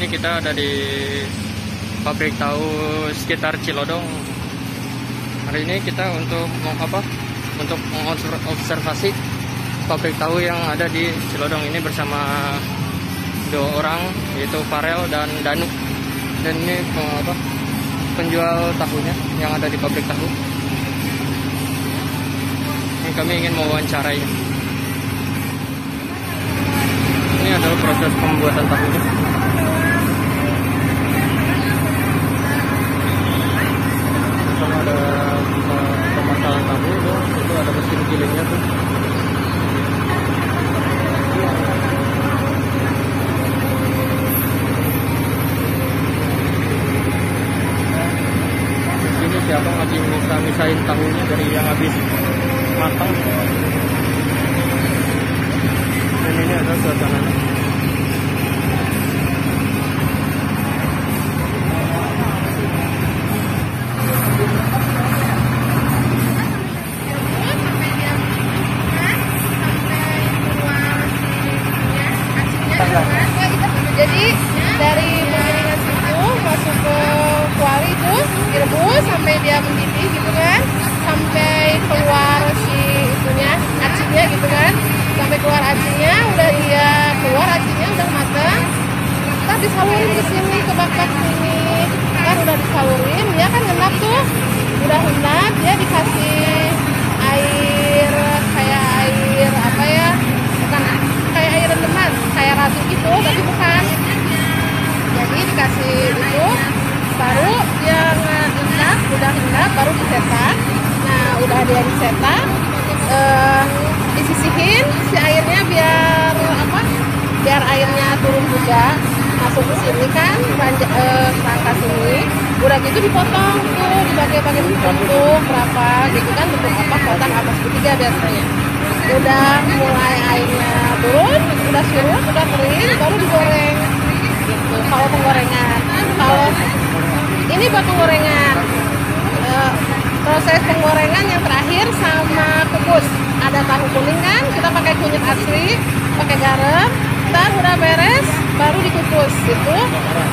ini kita ada di pabrik tahu sekitar Cilodong. Hari ini kita untuk untuk mengobservasi pabrik tahu yang ada di Cilodong ini bersama dua orang, yaitu Farel dan Danu. Dan ini penjual tahunya yang ada di pabrik tahu. Ini kami ingin mewawancarai. Ini adalah proses pembuatan tahunya. Sama ada pemasaran tahu tuh, itu ada mesin gilingnya tuh. Di sini siapa lagi misahin tahunya dari yang habis matang. Dan ini adalah suasananya. Jadi dari penggilingan situ masuk ke kuali itu direbus sampai dia mendidih gitu kan, sampai keluar si itunya acinya gitu kan, sampai keluar acinya, udah dia keluar acinya udah matang, ntar disalurin ke sini ke bak-bak sini kan, udah disalurin dia kan ngendap tuh, udah ngendap dia dikasih air kayak air apa ya, bukan kayak air rendeman, kayak ratu gitu, tapi bukan. Jadi dikasih itu, baru dia ngendap, udah ngendap, baru dicetak. Nah, udah dia dicetak, disisihin si airnya biar biar airnya turun juga, masuk ke sini kan, rangka sini. Udah gitu dipotong tuh, dibagi-bagi bentuk berapa gitu kan, bentuk apa, kotak apa segitiga biasanya. Udah mulai airnya turun, udah surut, udah kering, baru digoreng gitu. Kalau penggorengan, kalau ini buat penggorengan, proses penggorengan yang terakhir sama kukus. Ada tahu kuning kan, kita pakai kunyit asli, pakai garam, ntar udah beres baru dikukus gitu.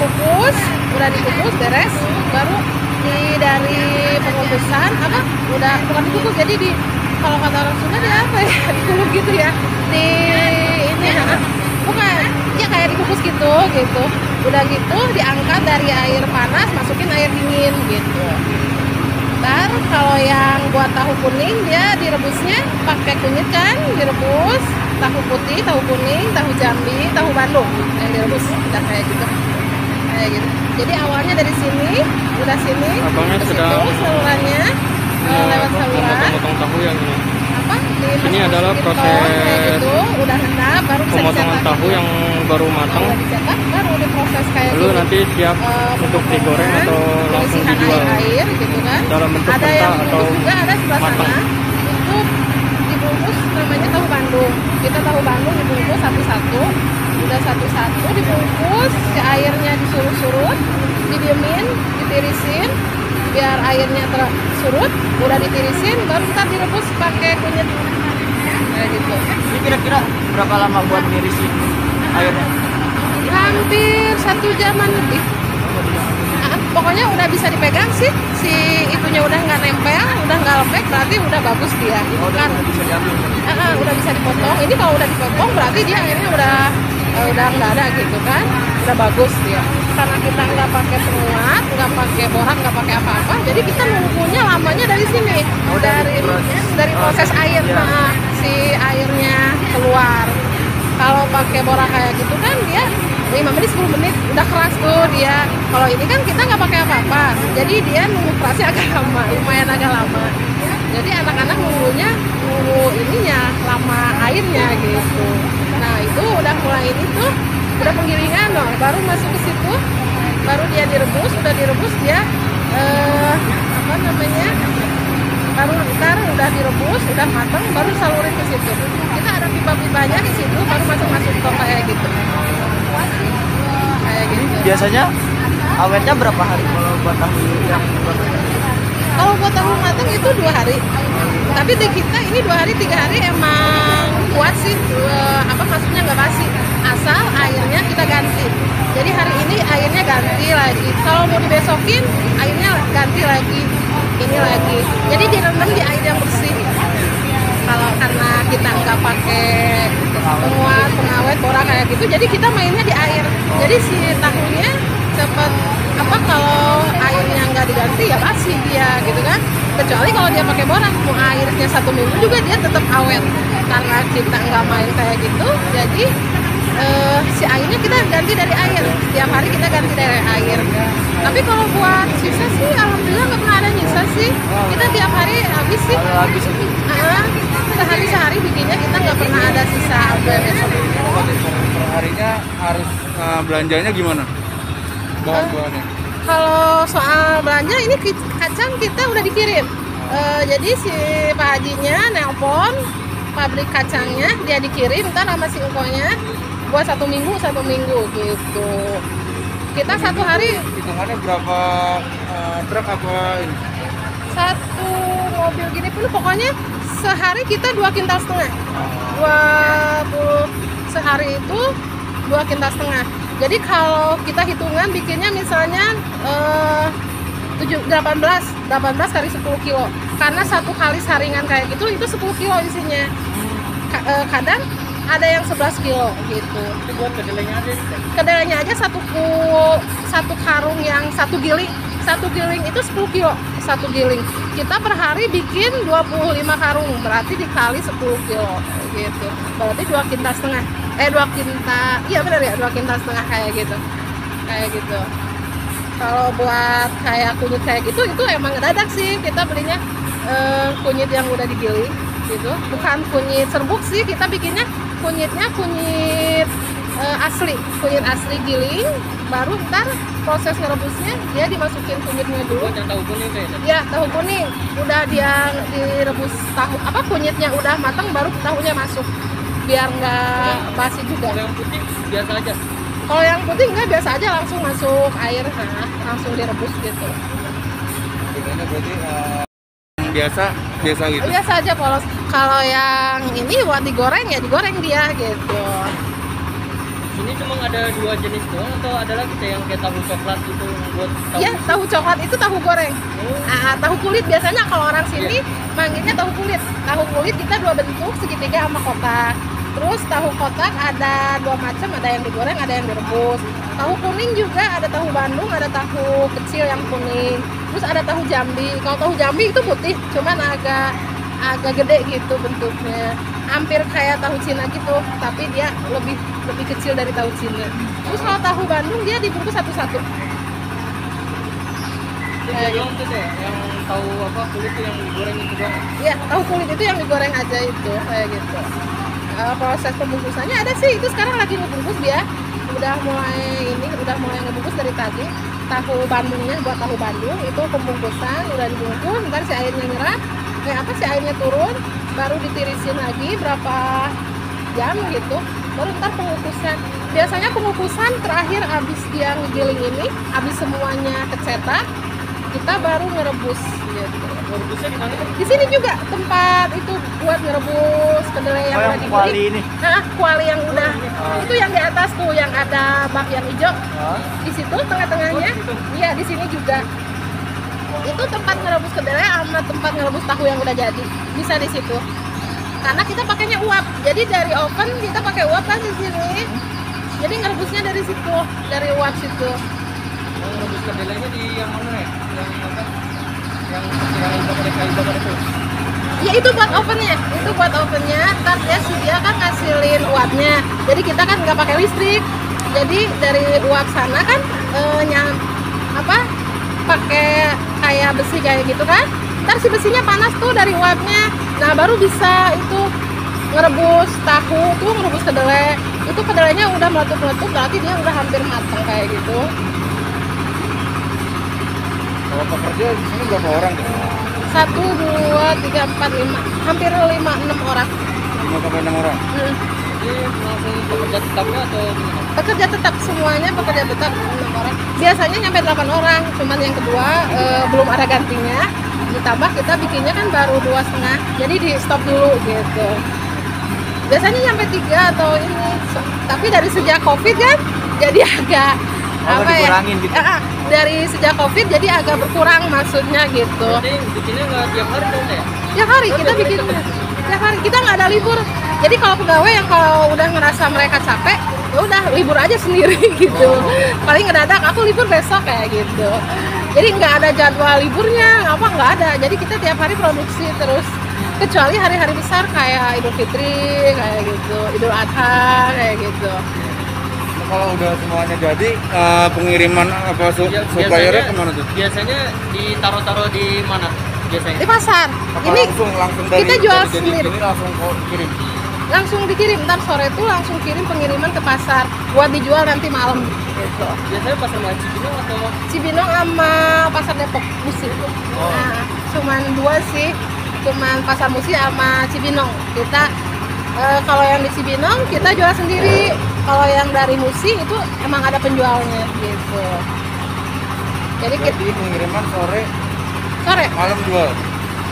Kukus, udah dikukus beres, baru dari pengukusan udah bukan dikukus, jadi kalau kata orang Sunda dia apa ya, dikuluk gitu ya, ini bukan ya, kayak dikukus gitu. Udah gitu diangkat dari air panas, masukin air dingin gitu. Ntar kalau yang buat tahu kuning dia direbusnya pakai kunyit kan, direbus tahu putih, tahu kuning, tahu Jambi, tahu Bandung yang direbus, udah kayak gitu. Jadi awalnya dari sini, udah sini abangnya ke sedang situ salurannya lewat saluran. Memotong tahu yang ini. Ini adalah proses gitu, udah hendak, baru bisa pemotongan dicetak tahu gitu. yang baru matang. Udah dicetak, baru diproses kayak Lalu gini. nanti siap untuk digoreng atau langsung Pengisian dijual air gitu kan. dalam bentuk Ada mentah yang atau bungkus juga, ada sebelah matang. sana itu dibungkus, namanya tahu Bandung. Kita tahu Bandung dibungkus satu-satu, udah satu-satu dibungkus, si airnya disuruh-surut, didiemin, ditirisin biar airnya tersurut, udah ditirisin, baru kita direbus pakai kunyit kayak gitu. Ini kira-kira berapa lama buat nirisin airnya? Hampir 1 jaman lebih. Pokoknya udah bisa dipegang sih, si itunya udah nggak nempel, udah nggak lembek, berarti udah bagus dia. Udah bisa diambil. Udah bisa dipotong. Ini kalau udah dipotong berarti dia akhirnya udah nggak ada gitu kan, udah bagus dia. Karena kita nggak pakai penguat, nggak pakai borak, nggak pakai apa-apa, jadi kita nunggunya lamanya dari sini, dari proses air, si airnya keluar. Kalau pakai borak kayak gitu kan dia 5 menit 10 menit udah keras tuh dia. Kalau ini kan kita nggak pakai apa-apa, jadi dia nunggu kerasnya agak lama, lumayan agak lama. Jadi anak-anak nunggu ininya lama airnya gitu. Nah itu udah mulai ini tuh, udah penggilingan loh, baru masuk ke situ, baru dia direbus, udah direbus dia baru ntar udah direbus, udah matang, baru salurin ke situ. Kita ada pipa-pipanya di situ, baru masuk ke kayak gitu. Kayak gitu. Biasanya awetnya berapa hari kalau buat tahu yang Kalau buat tahu matang itu 2 hari. Tapi di kita ini 2 hari 3 hari emang kuat sih. Maksudnya nggak basi. misal airnya kita ganti, jadi hari ini airnya ganti lagi, kalau mau dibesokin airnya ganti lagi, ini lagi, jadi direndam di air yang bersih. Kalau karena kita nggak pakai penguat, pengawet, borak kayak gitu, jadi kita mainnya di air. Jadi si tahunya cepet apa, kalau airnya nggak diganti ya basi dia gitu kan. Kecuali kalau dia pakai borak, mau airnya 1 minggu juga dia tetap awet. Karena kita nggak main kayak gitu, jadi si airnya kita ganti dari air. Tiap hari kita ganti dari air. Tapi kalau buat sisa sih, alhamdulillah nggak pernah ada nyisa sih. Kita tiap hari habis sih. Sehari bikinnya kita nggak pernah ada sisa besok. Perharinya harus belanjanya gimana? Bahan-bahannya? Kalau soal belanja ini kacang kita udah dikirim. Jadi si Pak Hajinya nelpon pabrik kacangnya, dia dikirim ntar sama si Ukonya buat 1 minggu gitu. Kita satu hari Hitungannya berapa truk apa ini? 1 mobil gini pun pokoknya sehari kita 2,5 kintal. 20 sehari itu 2,5 kintal. Jadi kalau kita hitungan bikinnya misalnya 18 kali 10 kilo. Karena 1 kali saringan kayak gitu itu 10 kilo isinya. Kadang ada yang 11 kilo gitu. Itu buat kedelainya aja. Kedelainya aja satu karung yang 1 giling. 1 giling itu 10 kilo. 1 giling. Kita per hari bikin 25 karung. Berarti dikali 10 kilo gitu. Berarti 2,5 kintal. 2 kintal. Iya benar ya, 2,5 kintal kayak gitu. Kayak gitu. Kalau buat kayak kunyit kayak gitu itu emang ngedadak sih. Kita belinya kunyit yang udah digiling gitu. Bukan kunyit serbuk sih, kita bikinnya kunyitnya kunyit asli, kunyit asli giling, baru ntar proses ngerebusnya dia dimasukin kunyitnya dulu. Buat yang tahu kuning kayak Ya, tahu kuning udah dia direbus, tahu apa kunyitnya udah matang baru tahunya masuk biar nggak basi juga. Kalau yang putih biasa aja. Kalau yang putih nggak, biasa aja langsung masuk air, langsung direbus gitu. Bedanya berarti biasa gitu. Biasa aja polos. Kalau yang ini buat digoreng ya digoreng dia gitu. Ini cuma ada 2 jenis doang atau ada lagi kayak yang kayak tahu coklat gitu buat tahu? Iya, tahu coklat itu tahu goreng. Tahu kulit biasanya kalau orang sini manggilnya tahu kulit. Tahu kulit kita 2 bentuk, segitiga sama kotak. Terus tahu kotak ada 2 macam, ada yang digoreng, ada yang direbus. Tahu kuning juga ada tahu Bandung, ada tahu kecil yang kuning. Terus ada tahu Jambi. Kalau tahu Jambi itu putih, cuman agak gede gitu bentuknya. Hampir kayak tahu Cina gitu, tapi dia lebih kecil dari tahu Cina. Terus kalau tahu Bandung dia dibungkus satu-satu. Yang itu deh, yang tahu apa kulit itu yang digoreng itu doang. Iya, tahu kulit itu yang digoreng aja itu kayak gitu. Proses pembungkusannya ada sih, itu sekarang lagi ngebungkus dia. Udah mulai ngebungkus dari tadi. Tahu Bandungnya buat tahu Bandung itu pembungkusan udah dibungkus, ntar si airnya nyerap, si airnya turun, baru ditirisin lagi berapa jam gitu, baru ntar pengukusan. Biasanya pengukusan terakhir abis dia ngegiling ini, abis semuanya kecetak, kita baru ngerebus gitu. Rebusnya di mana? Di sini juga tempat itu buat ngerebus kedelai yang udah kuali digiling. ini. Kuali yang udah itu yang di atas tuh yang ada bak yang hijau. Di situ tengah-tengahnya. Iya, di sini juga. Itu tempat ngerebus kedelai sama tempat ngerebus tahu yang udah jadi. Bisa di situ. Karena kita pakainya uap. Jadi dari oven kita pakai uap kan di sini. Jadi ngerebusnya dari situ, dari uap situ. Rebus kedelainya di yang mana ya? Yang apa? Yang bakar itu. Ya itu buat ovennya, ntar dia kan ngasilin uapnya. Jadi kita kan nggak pakai listrik. Jadi dari uap sana kan pakai kayak besi kayak gitu kan. Ntar si besinya panas tuh dari uapnya. Nah baru bisa itu ngerebus tahu tuh, ngerebus kedelai. Itu kedelainya udah meletup-meletup, berarti dia udah hampir matang kayak gitu. Kalau pekerja di sini berapa orang? 1, 2, 3, 4, 5, hampir 5, 6 orang. 5-6 orang. Ini langsung pekerja tetapnya atau gimana? Pekerja tetap, semuanya pekerja tetap 6 orang. Biasanya nyampe 8 orang, cuman yang kedua belum ada gantinya. Ditambah kita bikinnya kan baru 2,5, jadi di stop dulu gitu. Biasanya sampai 3 atau ini. Tapi dari sejak Covid kan jadi agak apa ya? Dikurangin gitu. Dari sejak Covid jadi agak berkurang maksudnya gitu. Jadi bikinnya nggak tiap hari dong ya? Tiap hari kita bikin. Tiap hari kita nggak ada libur. Jadi kalau pegawai yang kalau udah ngerasa mereka capek, ya udah libur aja sendiri gitu. Paling ngedadak aku libur besok kayak gitu. Jadi nggak ada jadwal liburnya, nggak ada. Jadi kita tiap hari produksi terus. Kecuali hari-hari besar kayak Idul Fitri kayak gitu, Idul Adha kayak gitu. Kalau udah semuanya jadi, pengiriman apa suppliernya kemana tuh? Biasanya ditaruh-taruh di mana? Biasanya Di pasar. Apa Ini langsung dari kita jual dari sendiri. sini langsung kirim? Langsung dikirim, ntar sore itu langsung kirim pengiriman ke pasar buat dijual nanti malam gitu. biasanya pasar mana, Cibinong atau Cibinong sama pasar Depok Musi. Nah, cuman 2 sih, cuman pasar Musi sama Cibinong. Kita kalau yang di Cibinong kita jual sendiri. Kalau yang dari Musi itu emang ada penjualnya gitu. Jadi kita Berarti pengiriman sore sore malam jual.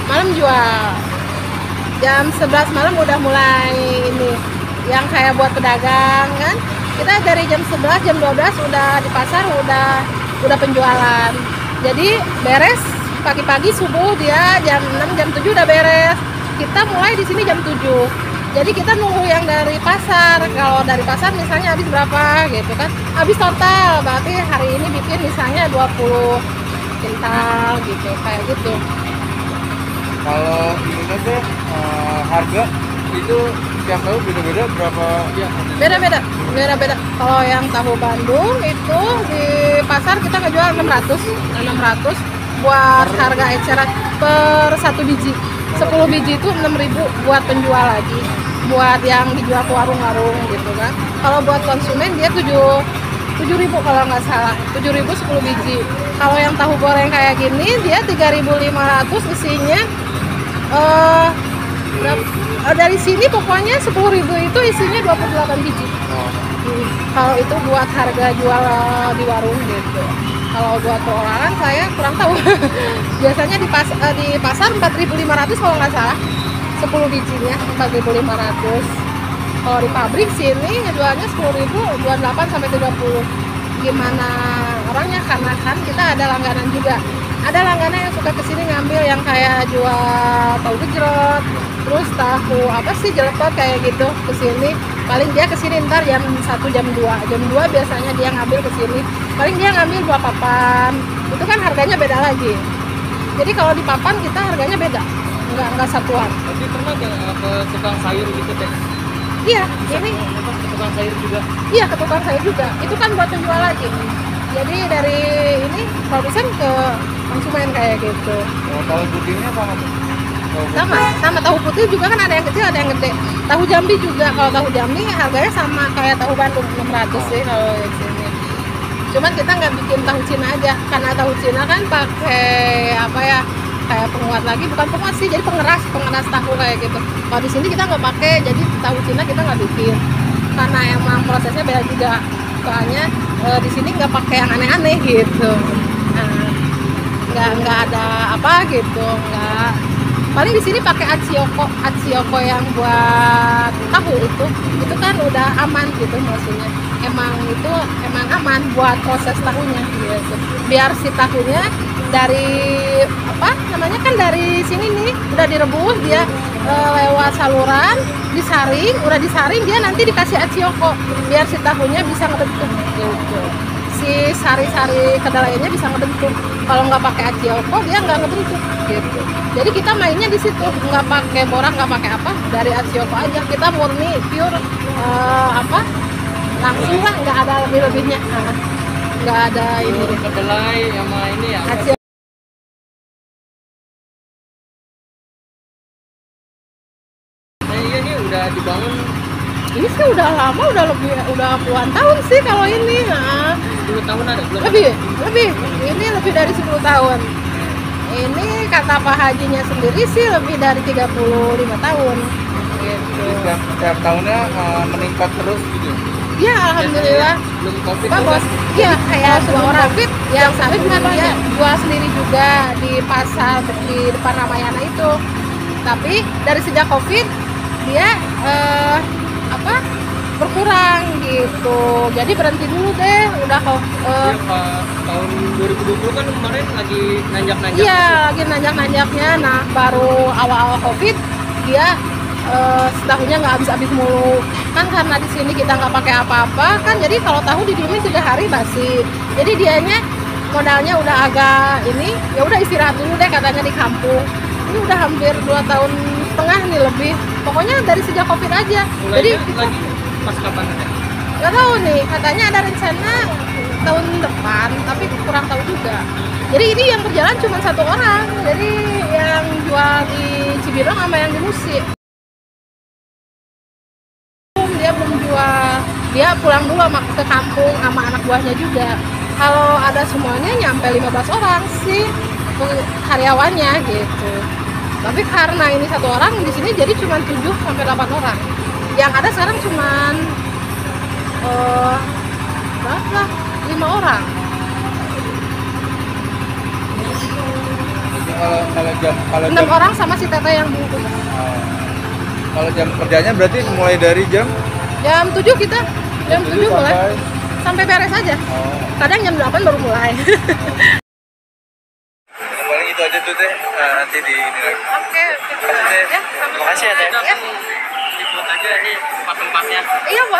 malam jual. Jam 11 malam udah mulai ini yang kayak buat pedagang kan. Kita dari jam 11 jam 12 udah di pasar udah penjualan. Jadi beres pagi-pagi subuh dia jam 6 jam 7 udah beres. Kita mulai di sini jam 7. Jadi kita nunggu yang dari pasar. Kalau dari pasar misalnya habis berapa gitu kan. Habis total berarti hari ini bikin misalnya 20 kintal gitu kayak gitu. Kalau di Indonesia harga itu tiap tahu beda-beda berapa? ya? Beda-beda. Kalau yang tahu Bandung itu di pasar kita ngejual 600 buat harga eceran per 1 biji. 10 biji itu 6.000 buat penjual lagi. Buat yang dijual ke warung-warung gitu kan. Kalau buat konsumen dia 7.000 kalau nggak salah. 7.000 10 biji. Kalau yang tahu goreng kayak gini dia 3.500 isinya dari sini pokoknya 10.000 itu isinya 28 biji. Kalau itu buat harga jual di warung gitu. Kalau buat perorangan saya kurang tahu. Biasanya di pasar 4.500 kalau nggak salah. 10 bijinya 4.500. Kalau di pabrik sini ngejualnya 10.000 28 sampai 30. Gimana orangnya karena kan kita ada langganan juga. Ada langganan yang suka kesini ngambil yang kayak jual tahu gejrot, terus tahu apa sih jeletot kayak gitu kesini. Paling dia kesini ntar jam 1 jam 2 biasanya dia ngambil kesini. Paling dia ngambil 2 papan. Itu kan harganya beda lagi. Jadi kalau di papan kita harganya beda, nggak satuan. Tapi pernah nggak ke tukang sayur gitu teh? Iya, ini Ke tukang sayur juga. iya ke tukang sayur juga. Itu kan buat penjual lagi. Jadi dari ini produsen ke konsumen kayak gitu. Kalau putihnya sama tuh? Sama tahu putih juga kan ada yang kecil ada yang gede. Tahu Jambi juga, kalau tahu Jambi harganya sama kayak tahu Bandung 600 sih kalau di sini. Cuman kita nggak bikin tahu Cina aja karena tahu Cina kan pakai apa ya, kayak penguat lagi, bukan penguat sih, jadi pengeras tahu kayak gitu. Kalau di sini kita nggak pakai, jadi tahu Cina kita nggak bikin karena emang prosesnya beda juga. Soalnya di sini nggak pakai yang aneh-aneh gitu. Nah, nggak ada apa gitu, nggak. Paling di sini pakai atsioko yang buat tahu itu kan udah aman gitu maksudnya. Emang aman buat proses tahunya gitu. Biar si tahunya dari apa namanya kan dari sini nih udah direbus dia lewat saluran udah disaring dia nanti dikasih atsioko biar si tahunya bisa ngebentuk gitu. Si sari-sari kedelainya bisa ngebentuk. Kalau nggak pakai atsioko dia nggak ngebentuk gitu. Jadi kita mainnya di situ, nggak pakai borak, nggak pakai apa, dari atsioko aja. Kita murni pure langsung lah, nggak ada lebih-lebihnya, nggak ada ini. Kedelai sama ini ya. Atsioko. Nah iya nih udah dibangun Ini sih udah lama, udah puluhan tahun sih kalau ini. 10 tahun ada belum? Lebih. Ini lebih dari 10 tahun. Ini kata Pak Hajinya sendiri sih lebih dari 35 tahun. Gitu. Setiap tahunnya meningkat terus gitu. Ya alhamdulillah. Belum covid Pak juga. Bos, iya kayak semua orang yang satu kan dia jual sendiri juga di pasar di depan Ramayana itu. Tapi dari sejak Covid dia apa berkurang gitu. Jadi berhenti dulu deh. Udah Ya, Pak, tahun 2020 kan kemarin lagi nanjak-nanjak. iya lagi nanjak-nanjaknya. Nah baru awal-awal COVID dia setahunnya nggak habis-habis mulu kan, karena di sini kita nggak pakai apa-apa kan, jadi kalau tahu didiemin 3 hari basi. Jadi dianya modalnya udah agak ini, ya udah istirahat dulu deh katanya di kampung. Ini udah hampir 2,5 tahun nih lebih. Pokoknya dari sejak COVID aja. Jadi Mulainya lagi pas kapan ya? nggak tahu nih, katanya ada rencana tahun depan, tapi kurang tahu juga. Jadi ini yang berjalan cuma 1 orang, jadi yang jual di Cibinong sama yang di Musi. Dia belum jual, dia pulang dulu ke kampung sama anak buahnya juga. Kalau ada semuanya nyampe 15 orang sih karyawannya gitu. Tapi karena ini 1 orang di sini jadi cuma 7 sampai 8 orang. Yang ada sekarang cuma berapa? 5 orang. Kalau 6 orang sama si Tete yang bungkus. kalau jam kerjanya berarti mulai dari jam Jam 7 kita, jam 7 mulai sampai beres aja. Kadang jam 8 baru mulai. paling itu aja tuh teh. Nanti di ini lagi. Oke, Terima kasih, Teh. ya, Terima kasih ya, Teh. Ya. Liput aja ini tempat-tempatnya. Iya, boleh.